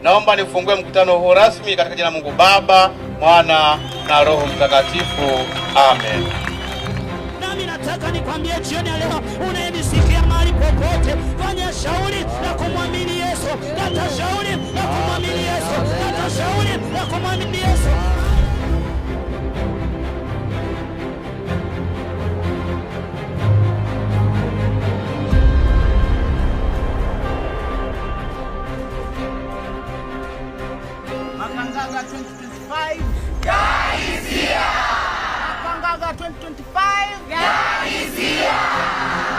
Naomba nifungue mkutano huu rasmi katika jina la Mungu Baba, Mwana na Roho Mtakatifu. Amen. Nami nataka nikwambie jioni ya leo, unayenisikia mahali popote, fanya shauri la kumwamini Yesu. Kata shauri la kumwamini Yesu. Kata shauri la kumwamini Yesu. Makangaga 2025, God is here. Makangaga 2025, God is here.